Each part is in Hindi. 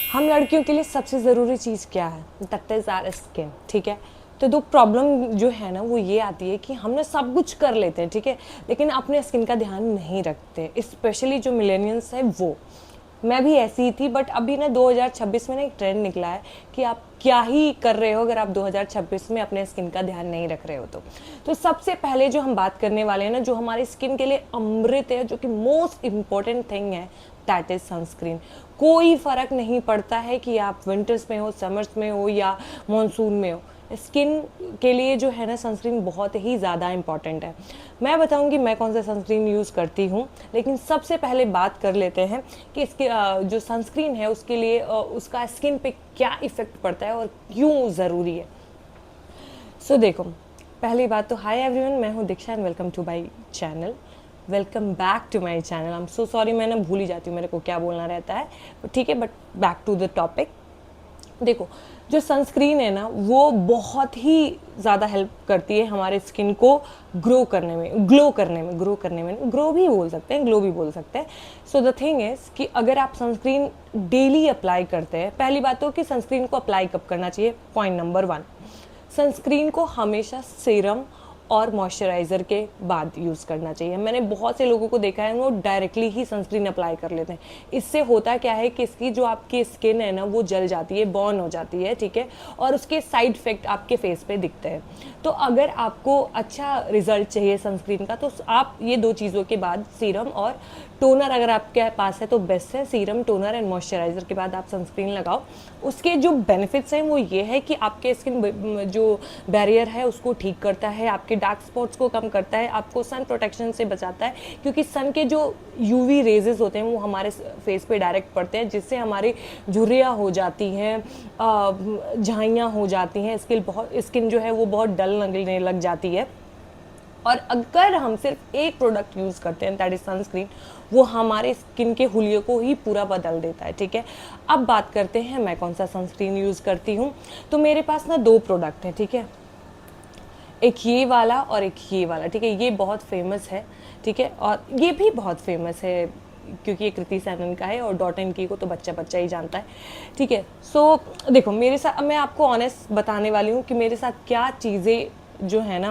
हम लड़कियों के लिए सबसे ज़रूरी चीज़ क्या है? दैट इज़ आवर स्किन, ठीक है। तो दो प्रॉब्लम जो है ना वो ये आती है कि हम ना सब कुछ कर लेते हैं, ठीक है, लेकिन अपने स्किन का ध्यान नहीं रखते, स्पेशली जो मिलेनियल्स है वो। मैं भी ऐसी ही थी, बट अभी ना 2026 में ना एक ट्रेंड निकला है कि आप क्या ही कर रहे हो अगर आप 2026 में अपने स्किन का ध्यान नहीं रख रहे हो तो सबसे पहले जो हम बात करने वाले हैं ना, जो हमारी स्किन के लिए अमृत है, जो कि मोस्ट इम्पॉर्टेंट थिंग है, दैट इज सनस्क्रीन। कोई फर्क नहीं पड़ता है कि आप विंटर्स में हो, समर्स में हो या मानसून में हो, स्किन के लिए जो है ना सनस्क्रीन बहुत ही ज़्यादा इंपॉर्टेंट है। मैं बताऊंगी मैं कौन सा सनस्क्रीन यूज़ करती हूँ, लेकिन सबसे पहले बात कर लेते हैं कि इसके जो सनस्क्रीन है उसके लिए उसका स्किन पे क्या इफ़ेक्ट पड़ता है और क्यों ज़रूरी है। सो देखो, पहली बात तो हाय एवरीवन, मैं हूँ Diksha and welcome to my channel. Welcome back to my channel. I am so sorry, मैं ना भूल ही जाती हूँ मेरे को क्या बोलना रहता है, ठीक है, but back to the topic. देखो, जो सनस्क्रीन है ना वो बहुत ही ज़्यादा हेल्प करती है हमारे स्किन को ग्रो करने में, ग्रो भी बोल सकते हैं, ग्लो भी बोल सकते हैं। सो द थिंग इज़ कि अगर आप सनस्क्रीन डेली अप्लाई करते हैं, पहली बात तो कि सनस्क्रीन को अप्लाई कब करना चाहिए, पॉइंट नंबर 1, सनस्क्रीन को हमेशा सीरम और मॉइस्चराइज़र के बाद यूज़ करना चाहिए। मैंने बहुत से लोगों को देखा है वो डायरेक्टली ही सनस्क्रीन अप्लाई कर लेते हैं। इससे होता क्या है कि इसकी जो आपकी स्किन है ना वो जल जाती है, बर्न हो जाती है, ठीक है, और उसके साइड इफेक्ट आपके फेस पे दिखते हैं। तो अगर आपको अच्छा रिजल्ट चाहिए सनस्क्रीन का तो आप ये दो चीज़ों के बाद सीरम और टोनर अगर आपके पास है तो बेस्ट है। सीरम, टोनर एंड मॉइस्चराइज़र के बाद आप सनस्क्रीन लगाओ। उसके जो बेनिफिट्स हैं वो ये है कि आपके स्किन जो बैरियर है उसको ठीक करता है, आपके डार्क स्पॉट्स को कम करता है, आपको सन प्रोटेक्शन से बचाता है, क्योंकि सन के जो यूवी रेजेस होते हैं वो हमारे फेस पे डायरेक्ट पड़ते हैं, जिससे हमारी झुर्रियाँ हो जाती हैं, झाइयाँ हो जाती हैं, स्किन जो है वो बहुत डल लगने लग जाती है। और अगर हम सिर्फ एक प्रोडक्ट यूज़ करते हैं दैट इज सनस्क्रीन, वो हमारे स्किन के हुलिये को ही पूरा बदल देता है, ठीक है। अब बात करते हैं मैं कौन सा सनस्क्रीन यूज़ करती हूँ। तो मेरे पास ना दो प्रोडक्ट हैं, ठीक है, एक ये वाला और एक ये वाला, ठीक है। ये बहुत फेमस है, ठीक है, और ये भी बहुत फेमस है क्योंकि ये कृति सैनन का है और डॉट एंड की को तो बच्चा बच्चा ही जानता है, ठीक है। सो देखो, मेरे साथ मैं आपको ऑनेस्ट बताने वाली हूँ कि मेरे साथ क्या चीज़ें जो है ना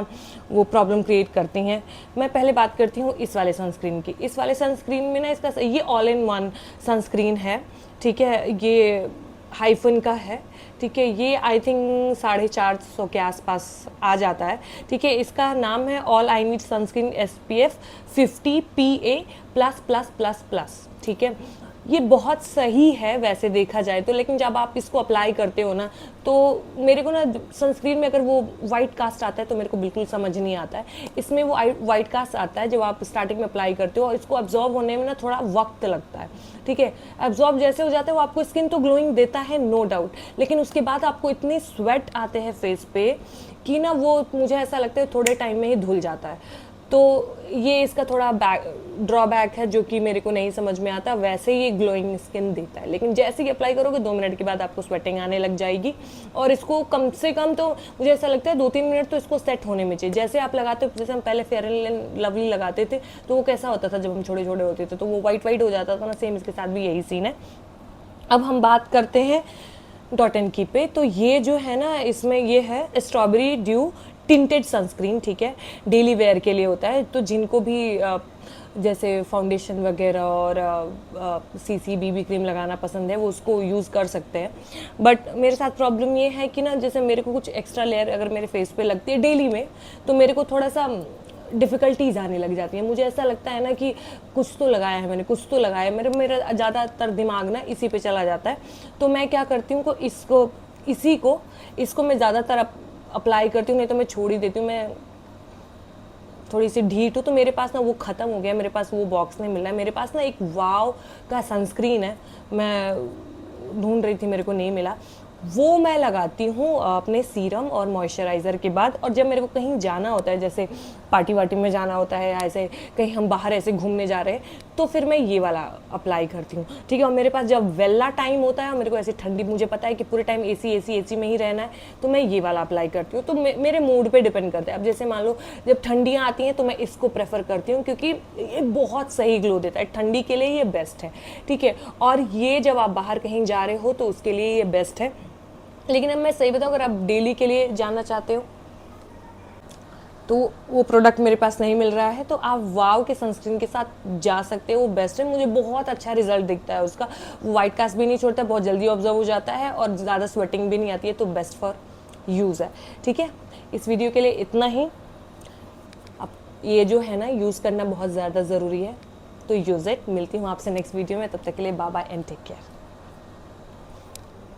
वो प्रॉब्लम क्रिएट करती हैं। मैं पहले बात करती हूँ इस वाले सनस्क्रीन की। इस वाले सनस्क्रीन में ना इसका ये ऑल इन वन सनस्क्रीन है, ठीक है, ये हाइफन का है, ठीक है। ये आई थिंक 450 के आसपास आ जाता है, ठीक है। इसका नाम है all I need sunscreen SPF 50 PA plus plus plus plus, ठीक है। ये बहुत सही है वैसे देखा जाए तो, लेकिन जब आप इसको अप्लाई करते हो ना तो मेरे को ना सनस्क्रीन में अगर वो वाइट कास्ट आता है तो मेरे को बिल्कुल समझ नहीं आता है। इसमें वो वाइट कास्ट आता है जब आप स्टार्टिंग में अप्लाई करते हो और इसको अब्जॉर्ब होने में ना थोड़ा वक्त लगता है, ठीक है। अब्जॉर्ब जैसे हो जाता है वो आपको स्किन तो ग्लोइंग देता है नो डाउट, लेकिन उसके बाद आपको इतने स्वेट आते हैं फेस पे कि ना वो मुझे ऐसा लगता है थोड़े टाइम में ही धुल जाता है। तो ये इसका थोड़ा ड्रॉबैक है जो कि मेरे को नहीं समझ में आता। वैसे ये ग्लोइंग स्किन देता है, लेकिन जैसे ही अप्लाई करोगे 2 मिनट के बाद आपको स्वेटिंग आने लग जाएगी, और इसको कम से कम तो मुझे ऐसा लगता है 2-3 मिनट तो इसको सेट होने में चाहिए। जैसे आप लगाते हो, जैसे हम पहले फेयर एंड लवली लगाते थे तो वो कैसा होता था, जब हम छोटे छोटे होते थे तो वो वाइट वाइट हो जाता था ना, सेम इसके साथ भी यही सीन है। अब हम बात करते हैं डॉट एंड की पे। तो ये जो है ना इसमें ये है स्ट्रॉबेरी ड्यू टिंटेड सनस्क्रीन, ठीक है, डेली वेयर के लिए होता है। तो जिनको भी जैसे फाउंडेशन वगैरह और CC BB क्रीम लगाना पसंद है वो उसको यूज़ कर सकते हैं। बट मेरे साथ प्रॉब्लम ये है कि ना जैसे मेरे को कुछ एक्स्ट्रा लेयर अगर मेरे फेस पे लगती है डेली में तो मेरे को थोड़ा सा डिफ़िकल्टीज आने लग जाती है। मुझे ऐसा लगता है ना कि कुछ तो लगाया है मैंने, कुछ तो लगाया है, मेरा ज़्यादातर दिमाग ना इसी पे चला जाता है। तो मैं क्या करती हूँ को इसको मैं ज़्यादातर अप्लाई करती हूँ, नहीं तो मैं छोड़ ही देती हूँ। मैं थोड़ी सी ढीठ हूँ तो मेरे पास ना वो ख़त्म हो गया, मेरे पास वो बॉक्स नहीं मिल रहा है। मेरे पास ना एक वाव का सनस्क्रीन है, मैं ढूंढ रही थी मेरे को नहीं मिला, वो मैं लगाती हूँ अपने सीरम और मॉइस्चराइज़र के बाद। और जब मेरे को कहीं जाना होता है, जैसे पार्टी वार्टी में जाना होता है या ऐसे कहीं हम बाहर ऐसे घूमने जा रहे हैं, तो फिर मैं ये वाला अप्लाई करती हूँ, ठीक है। और मेरे पास जब वेला टाइम होता है और मेरे को ऐसी ठंडी, मुझे पता है कि पूरे टाइम एसी में ही रहना है, तो मैं ये वाला अप्लाई करती हूँ। तो मेरे मूड पे डिपेंड करता है। अब जैसे मान लो जब ठंडियाँ आती हैं तो मैं इसको प्रेफर करती हूँ, क्योंकि ये बहुत सही ग्लो देता है, ठंडी के लिए ये बेस्ट है, ठीक है। और ये जब आप बाहर कहीं जा रहे हो तो उसके लिए ये बेस्ट है। लेकिन अब मैं सही बताऊँ, अगर आप डेली के लिए जाना चाहते हो तो वो प्रोडक्ट मेरे पास नहीं मिल रहा है, तो आप वाव के सनस्क्रीन के साथ जा सकते हो, वो बेस्ट है। मुझे बहुत अच्छा रिजल्ट दिखता है उसका, वाइट कास्ट भी नहीं छोड़ता, बहुत जल्दी ऑब्जर्व हो जाता है और ज़्यादा स्वेटिंग भी नहीं आती है, तो बेस्ट फॉर यूज़ है, ठीक है। इस वीडियो के लिए इतना ही। अब ये जो है ना, यूज़ करना बहुत ज़्यादा ज़रूरी है, तो यूज़ इट। मिलती हूँ आपसे नेक्स्ट वीडियो में, तब तक के लिए bye bye and take care.